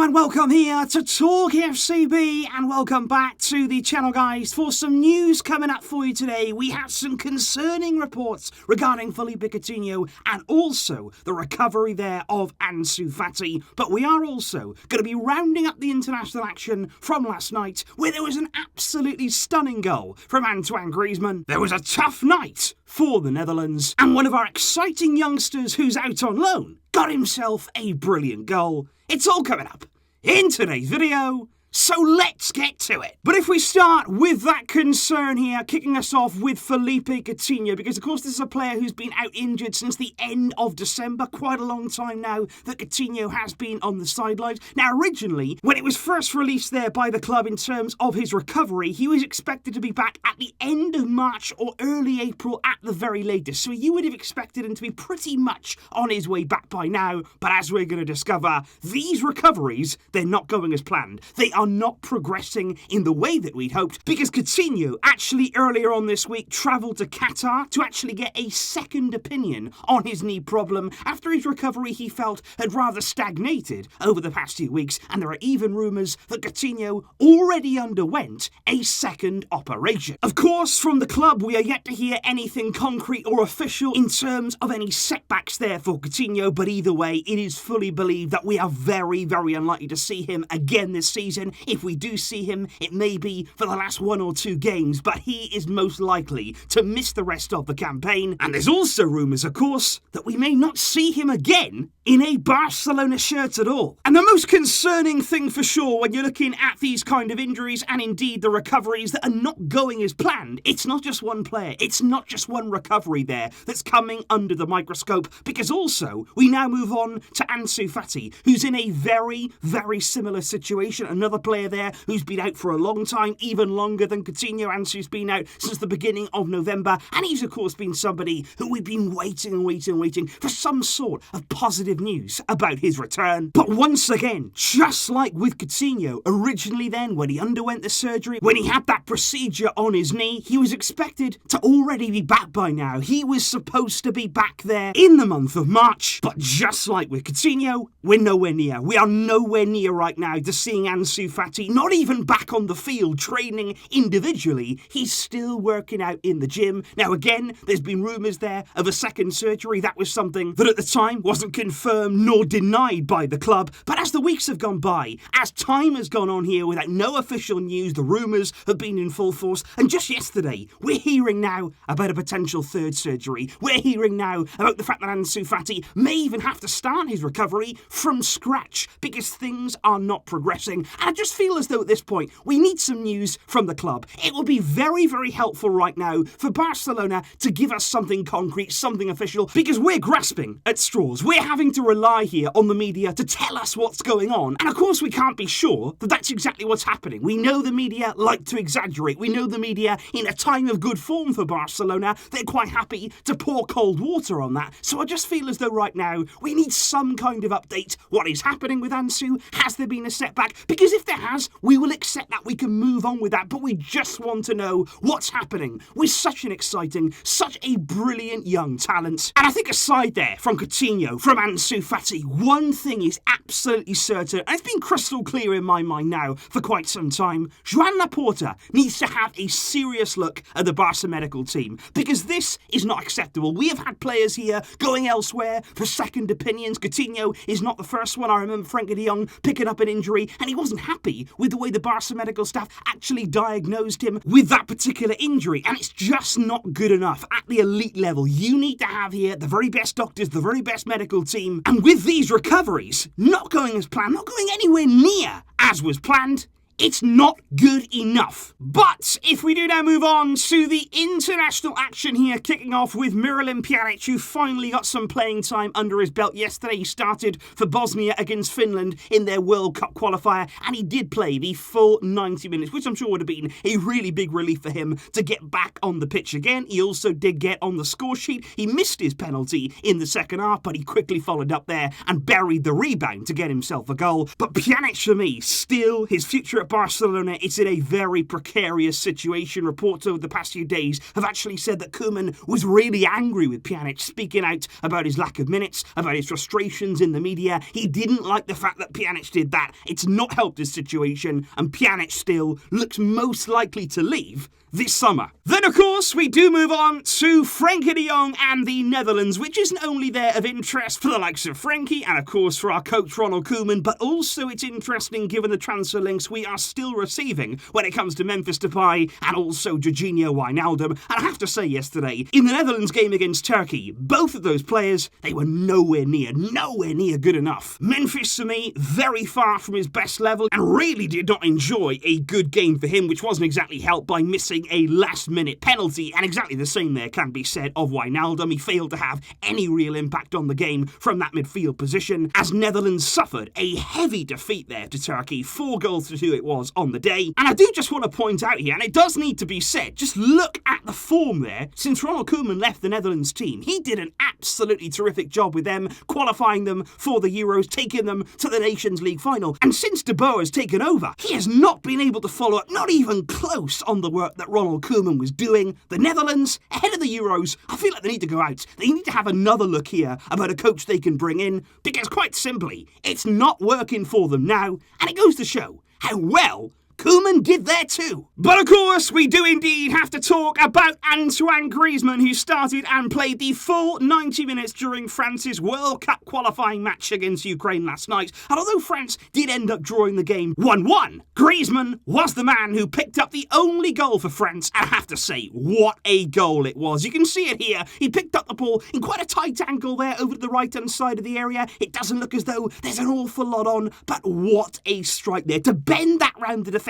and welcome here to Talk FCB, and welcome back to the channel, guys. For some news coming up for you today, we have some concerning reports regarding Felipe Coutinho and also the recovery there of Ansu Fati. But we are also going to be rounding up the international action from last night, where there was an absolutely stunning goal from Antoine Griezmann. There was a tough night for the Netherlands, and one of our exciting youngsters who's out on loan got himself a brilliant goal. It's all coming up in today's video, so let's get to it. But if we start with that concern here, kicking us off with Felipe Coutinho, because of course this is a player who's been out injured since the end of December, quite a long time now that Coutinho has been on the sidelines. Now originally, when it was first released there by the club in terms of his recovery, he was expected to be back at the end of March or early April at the very latest, so you would have expected him to be pretty much on his way back by now. But as we're going to discover, these recoveries, they're not going as planned. They are not progressing in the way that we'd hoped, because Coutinho actually earlier on this week travelled to Qatar to actually get a second opinion on his knee problem after his recovery, he felt, had rather stagnated over the past few weeks, and there are even rumours that Coutinho already underwent a second operation. Of course, from the club we are yet to hear anything concrete or official in terms of any setbacks there for Coutinho, but either way it is fully believed that we are very, very unlikely to see him again this season. If we do see him, it may be for the last 1 or 2 games, but he is most likely to miss the rest of the campaign. And there's also rumours, of course, that we may not see him again in a Barcelona shirt at all. And the most concerning thing for sure when you're looking at these kind of injuries and indeed the recoveries that are not going as planned, it's not just one player, it's not just one recovery there that's coming under the microscope, because also we now move on to Ansu Fati, who's in a very, very similar situation. Another player there who's been out for a long time, even longer than Coutinho. Ansu's been out since the beginning of November, and he's of course been somebody who we've been waiting for some sort of positive news about his return. But once again, just like with Coutinho, originally then when he underwent the surgery, when he had that procedure on his knee, he was expected to already be back by now. He was supposed to be back there in the month of March, but just like with Coutinho, we're nowhere near. We are nowhere near right now to seeing Ansu Fati not even back on the field training individually. He's still working out in the gym. Now again, there's been rumours there of a second surgery. That was something that at the time wasn't confirmed nor denied by the club. But as the weeks have gone by, as time has gone on here without no official news, the rumours have been in full force, and just yesterday we're hearing now about a potential third surgery. We're hearing now about the fact that Ansu Fati may even have to start his recovery from scratch because things are not progressing. And I just feel as though at this point we need some news from the club. It will be very, very helpful right now for Barcelona to give us something concrete, something official, because we're grasping at straws. We're having to rely here on the media to tell us what's going on, and of course we can't be sure that that's exactly what's happening. We know the media like to exaggerate. We know the media, in a time of good form for Barcelona, they're quite happy to pour cold water on that. So I just feel as though right now we need some kind of update. What is happening with Ansu? Has there been a setback? Because if there has, we will accept that, we can move on with that, but we just want to know what's happening with such an exciting, such a brilliant young talent. And I think aside there from Coutinho, from Ansu Fati, one thing is absolutely certain, and it's been crystal clear in my mind now for quite some time: Joan Laporta needs to have a serious look at the Barca medical team, because this is not acceptable. We have had players here going elsewhere for second opinions. Coutinho is not the first one. I remember Frenkie de Jong picking up an injury and he wasn't happy with the way the Barca medical staff actually diagnosed him with that particular injury, and it's just not good enough. At the elite level, you need to have here the very best doctors, the very best medical team, and with these recoveries not going as planned, not going anywhere near as was planned, it's not good enough. But if we do now move on to the international action here, kicking off with Miralem Pjanic, who finally got some playing time under his belt yesterday. He started for Bosnia against Finland in their World Cup qualifier, and he did play the full 90 minutes, which I'm sure would have been a really big relief for him to get back on the pitch again. He also did get on the score sheet. He missed his penalty in the second half, but he quickly followed up there and buried the rebound to get himself a goal. But Pjanic, for me, still his future at Barcelona is in a very precarious situation. Reports over the past few days have actually said that Koeman was really angry with Pjanic, speaking out about his lack of minutes, about his frustrations in the media. He didn't like the fact that Pjanic did that. It's not helped his situation, and Pjanic still looks most likely to leave this summer. Then, of course, we do move on to Frenkie de Jong and the Netherlands, which isn't only there of interest for the likes of Frenkie and, of course, for our coach Ronald Koeman, but also it's interesting given the transfer links we are still receiving when it comes to Memphis Depay and also Jorginho Wijnaldum. And I have to say yesterday, in the Netherlands game against Turkey, both of those players, they were nowhere near good enough. Memphis, for me, very far from his best level and really did not enjoy a good game for him, which wasn't exactly helped by missing a last-minute penalty, and exactly the same there can be said of Wijnaldum. He failed to have any real impact on the game from that midfield position, as Netherlands suffered a heavy defeat there to Turkey. 4-2 it was on the day. And I do just want to point out here, and it does need to be said, just look at the form there since Ronald Koeman left the Netherlands team. He did an absolutely terrific job with them, qualifying them for the Euros, taking them to the Nations League final. And since De Boer has taken over, he has not been able to follow up, not even close, on the work that Ronald Koeman was doing. The Netherlands, ahead of the Euros, I feel like they need to go out. They need to have another look here about a coach they can bring in, because quite simply, it's not working for them now, and it goes to show how well Koeman did there too. But of course, we do indeed have to talk about Antoine Griezmann, who started and played the full 90 minutes during France's World Cup qualifying match against Ukraine last night. And although France did end up drawing the game 1-1, Griezmann was the man who picked up the only goal for France. And I have to say, what a goal it was. You can see it here. He picked up the ball in quite a tight angle there over to the right-hand side of the area. It doesn't look as though there's an awful lot on, but what a strike there to bend that round the defender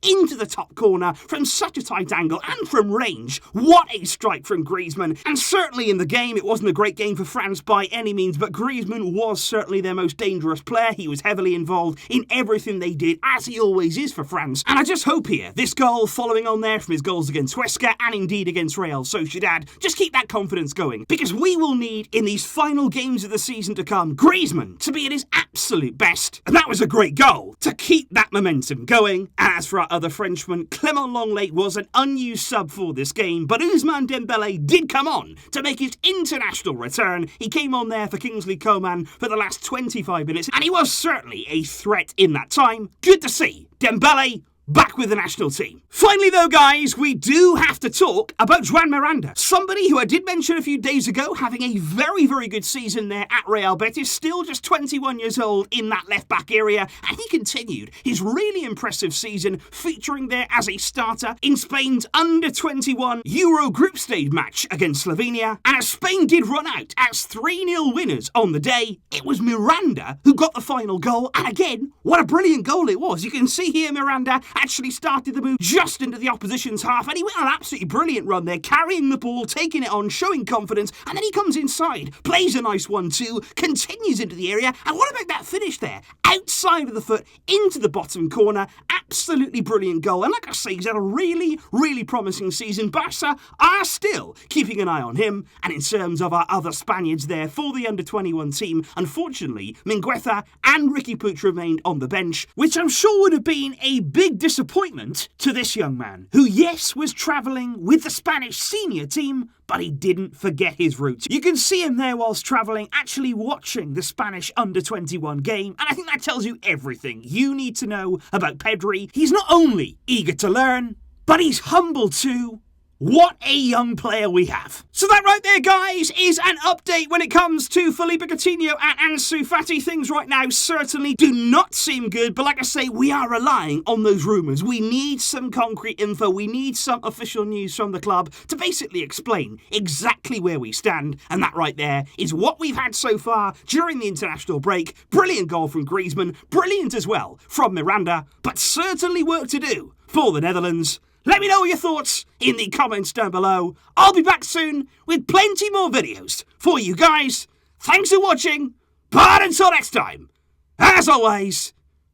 into the top corner from such a tight angle and from range. What a strike from Griezmann. And certainly in the game, it wasn't a great game for France by any means, but Griezmann was certainly their most dangerous player. He was heavily involved in everything they did, as he always is for France. And I just hope here, this goal following on there from his goals against Huesca and indeed against Real Sociedad, just keep that confidence going, because we will need, in these final games of the season to come, Griezmann to be at his absolute best. And that was a great goal to keep that momentum going. And as for our other Frenchman, Clement Lenglet was an unused sub for this game, but Ousmane Dembele did come on to make his international return. He came on there for Kingsley Coman for the last 25 minutes, and he was certainly a threat in that time. Good to see Dembele back with the national team. Finally though, guys, we do have to talk about Joan Miranda, somebody who I did mention a few days ago having a very, very good season there at Real Betis, still just 21 years old in that left-back area, and he continued his really impressive season, featuring there as a starter in Spain's under-21 Euro group stage match against Slovenia. And as Spain did run out as 3-0 winners on the day, it was Miranda who got the final goal, and again, what a brilliant goal it was. You can see here Miranda actually started the move just into the opposition's half, and he went on an absolutely brilliant run there, carrying the ball, taking it on, showing confidence, and then he comes inside, plays a nice 1-2, continues into the area, and what about that finish there? Outside of the foot, into the bottom corner, absolutely brilliant goal. And like I say, he's had a really, really promising season. Barca are still keeping an eye on him, and in terms of our other Spaniards there for the under-21 team, unfortunately, Mingueza and Ricky Puig remained on the bench, which I'm sure would have been a big disappointment to this young man, who, yes, was travelling with the Spanish senior team, but he didn't forget his roots. You can see him there whilst travelling, actually watching the Spanish under-21 game, and I think that tells you everything you need to know about Pedri. He's not only eager to learn, but he's humble too. What a young player we have. So that right there, guys, is an update when it comes to Philippe Coutinho and Ansu Fati. Things right now certainly do not seem good, but like I say, we are relying on those rumours. We need some concrete info. We need some official news from the club to basically explain exactly where we stand. And that right there is what we've had so far during the international break. Brilliant goal from Griezmann. Brilliant as well from Miranda, but certainly work to do for the Netherlands. Let me know your thoughts in the comments down below. I'll be back soon with plenty more videos for you guys. Thanks for watching, but until next time, as always,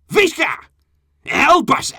Visca El Barça.